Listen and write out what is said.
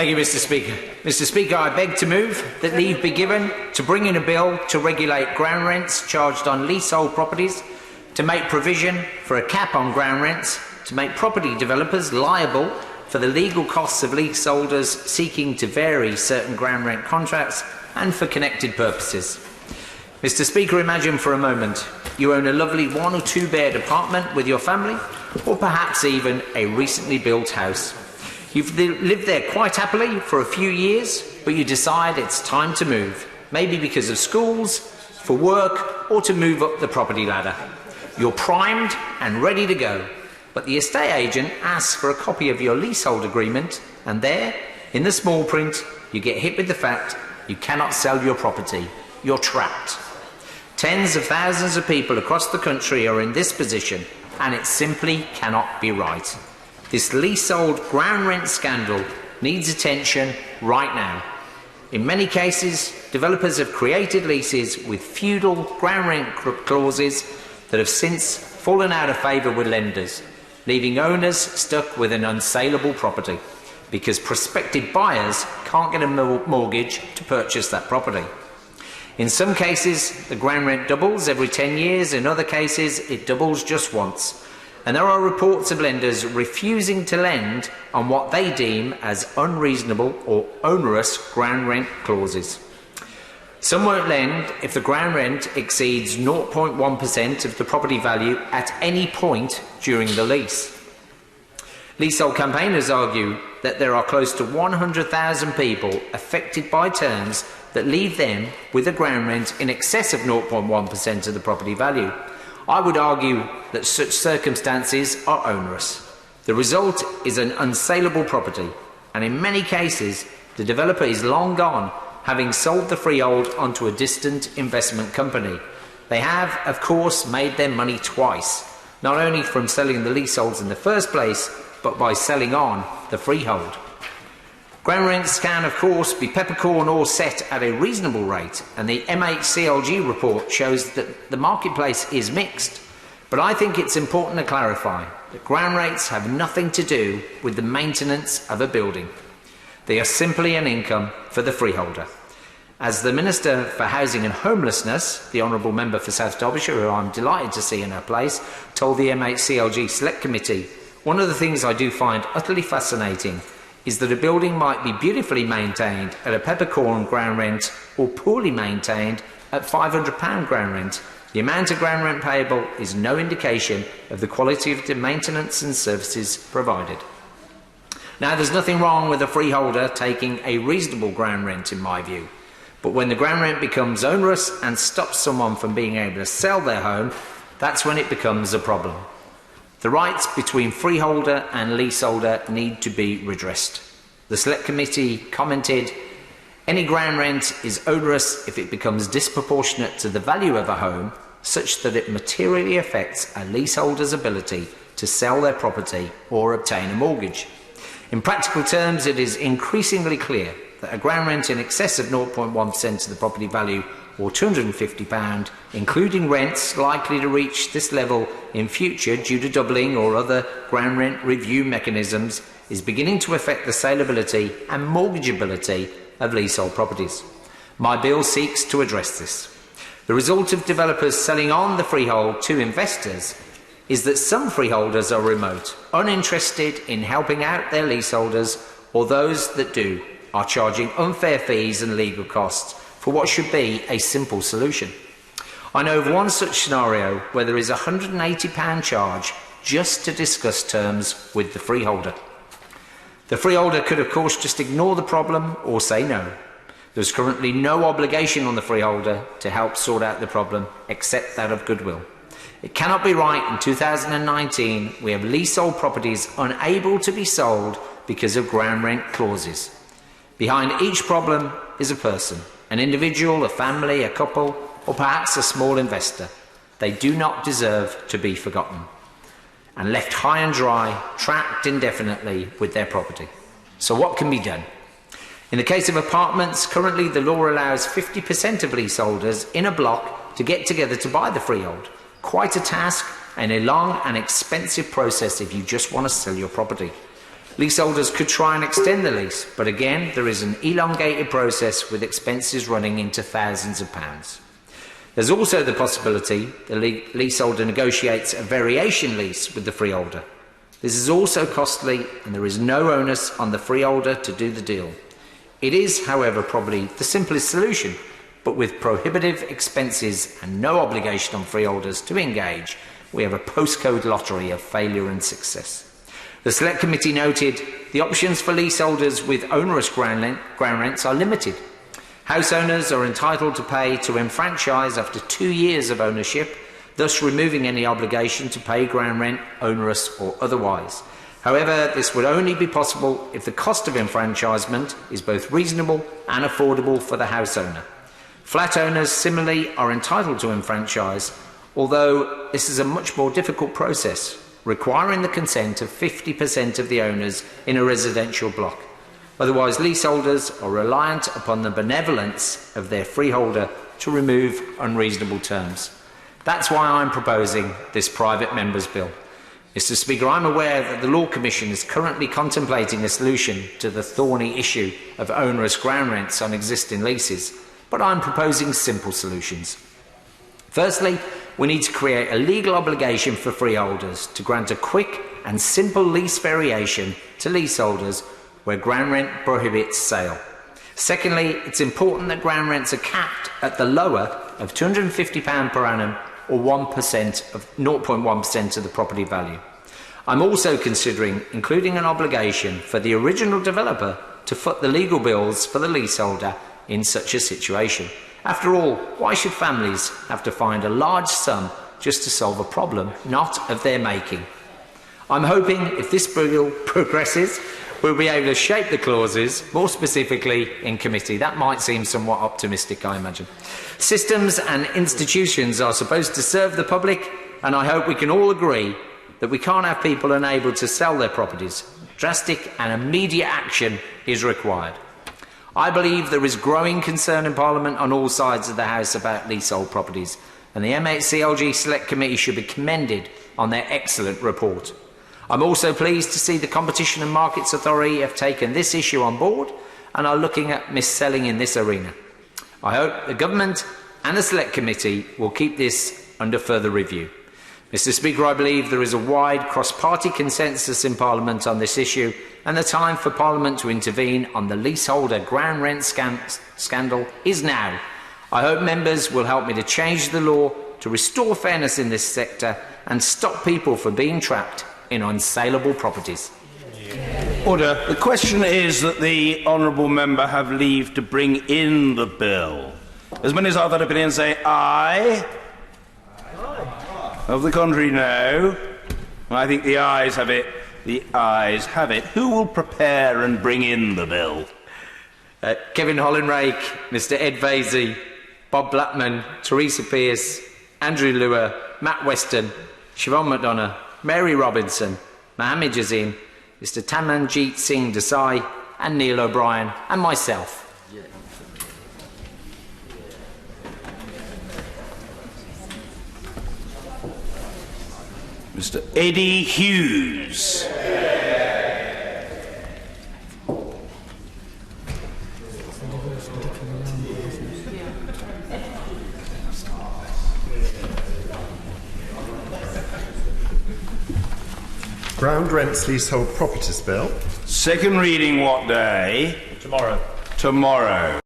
Thank you, Mr. Speaker. Mr. Speaker, I beg to move that leave be given to bring in a bill to regulate ground rents charged on leasehold properties, to make provision for a cap on ground rents, to make property developers liable for the legal costs of leaseholders seeking to vary certain ground rent contracts, and for connected purposes. Mr. Speaker, imagine for a moment you own a lovely 1 or 2 bed apartment with your family, or perhaps even a recently built house. You've lived there quite happily for a few years, but you decide it's time to move, maybe because of schools, for work, or to move up the property ladder. You're primed and ready to go, but the estate agent asks for a copy of your leasehold agreement, and there, in the small print, you get hit with the fact you cannot sell your property. You're trapped. Tens of thousands of people across the country are in this position, and it simply cannot be right. This leasehold ground rent scandal needs attention right now. In many cases, developers have created leases with feudal ground rent clauses that have since fallen out of favour with lenders, leaving owners stuck with an unsaleable property because prospective buyers can't get a mortgage to purchase that property. In some cases, the ground rent doubles every 10 years. In other cases, it doubles just once. And there are reports of lenders refusing to lend on what they deem as unreasonable or onerous ground rent clauses. Some won't lend if the ground rent exceeds 0.1% of the property value at any point during the lease. Leasehold campaigners argue that there are close to 100,000 people affected by terms that leave them with a ground rent in excess of 0.1% of the property value. I would argue that such circumstances are onerous. The result is an unsaleable property, and in many cases, the developer is long gone, having sold the freehold onto a distant investment company. They have, of course, made their money twice, not only from selling the leaseholds in the first place, but by selling on the freehold. Ground rents can, of course, be peppercorn or set at a reasonable rate, and the MHCLG report shows that the marketplace is mixed. But I think it's important to clarify that ground rates have nothing to do with the maintenance of a building. They are simply an income for the freeholder. As the Minister for Housing and Homelessness, the Honourable Member for South Derbyshire, who I'm delighted to see in her place, told the MHCLG Select Committee, one of the things I do find utterly fascinating is that a building might be beautifully maintained at a peppercorn ground rent or poorly maintained at £500 ground rent. The amount of ground rent payable is no indication of the quality of the maintenance and services provided. Now, there's nothing wrong with a freeholder taking a reasonable ground rent, in my view. But when the ground rent becomes onerous and stops someone from being able to sell their home, that's when it becomes a problem. The rights between freeholder and leaseholder need to be redressed. The Select Committee commented, any ground rent is onerous if it becomes disproportionate to the value of a home, such that it materially affects a leaseholder's ability to sell their property or obtain a mortgage. In practical terms, it is increasingly clear that a ground rent in excess of 0.1% of the property value or £250, including rents likely to reach this level in future due to doubling or other ground rent review mechanisms, is beginning to affect the saleability and mortgageability of leasehold properties. My bill seeks to address this. The result of developers selling on the freehold to investors is that some freeholders are remote, uninterested in helping out their leaseholders, or those that do are charging unfair fees and legal costs for what should be a simple solution. I know of one such scenario where there is a £180 charge just to discuss terms with the freeholder. The freeholder could, of course, just ignore the problem or say no. There's currently no obligation on the freeholder to help sort out the problem except that of goodwill. It cannot be right in 2019 we have leasehold properties unable to be sold because of ground rent clauses. Behind each problem is a person, an individual, a family, a couple, or perhaps a small investor. They do not deserve to be forgotten and left high and dry, trapped indefinitely with their property. So what can be done? In the case of apartments, currently the law allows 50% of leaseholders in a block to get together to buy the freehold. Quite a task and a long and expensive process if you just want to sell your property. Leaseholders could try and extend the lease, but again, there is an elongated process with expenses running into thousands of pounds. There's also the possibility the leaseholder negotiates a variation lease with the freeholder. This is also costly, and there is no onus on the freeholder to do the deal. It is, however, probably the simplest solution, but with prohibitive expenses and no obligation on freeholders to engage, we have a postcode lottery of failure and success. The Select Committee noted the options for leaseholders with onerous ground rents are limited. House owners are entitled to pay to enfranchise after 2 years of ownership, thus removing any obligation to pay ground rent, onerous or otherwise. However, this would only be possible if the cost of enfranchisement is both reasonable and affordable for the house owner. Flat owners similarly are entitled to enfranchise, although this is a much more difficult process, requiring the consent of 50% of the owners in a residential block. Otherwise, leaseholders are reliant upon the benevolence of their freeholder to remove unreasonable terms. That's why I'm proposing this private member's bill. Mr. Speaker, I'm aware that the Law Commission is currently contemplating a solution to the thorny issue of onerous ground rents on existing leases, but I'm proposing simple solutions. Firstly, we need to create a legal obligation for freeholders to grant a quick and simple lease variation to leaseholders where ground rent prohibits sale. Secondly, it's important that ground rents are capped at the lower of £250 per annum or 0.1% of the property value. I'm also considering including an obligation for the original developer to foot the legal bills for the leaseholder in such a situation. After all, why should families have to find a large sum just to solve a problem not of their making? I'm hoping if this bill progresses, we'll be able to shape the clauses more specifically in committee. That might seem somewhat optimistic, I imagine. Systems and institutions are supposed to serve the public, and I hope we can all agree that we can't have people unable to sell their properties. Drastic and immediate action is required. I believe there is growing concern in Parliament on all sides of the House about leasehold properties, and the MHCLG Select Committee should be commended on their excellent report. I'm also pleased to see the Competition and Markets Authority have taken this issue on board and are looking at mis-selling in this arena. I hope the Government and the Select Committee will keep this under further review. Mr. Speaker, I believe there is a wide cross-party consensus in Parliament on this issue, and the time for Parliament to intervene on the leaseholder ground rent scandal is now. I hope members will help me to change the law to restore fairness in this sector and stop people from being trapped in unsaleable properties. Order. The question is that the honourable member have leave to bring in the bill. As many as are of that opinion say aye. Of the contrary, no. I think the ayes have it. The ayes have it. Who will prepare and bring in the bill? Kevin Hollinrake, Mr. Ed Vasey, Bob Blackman, Teresa Pearce, Andrew Lewer, Matt Weston, Siobhan McDonough, Mary Robinson, Mohammed Jazim, Mr. Tamanjeet Singh Desai, and Neil O'Brien, and myself. Mr. Eddie Hughes. Ground Rents Leasehold Properties Bill. Second reading what day? Tomorrow. Tomorrow.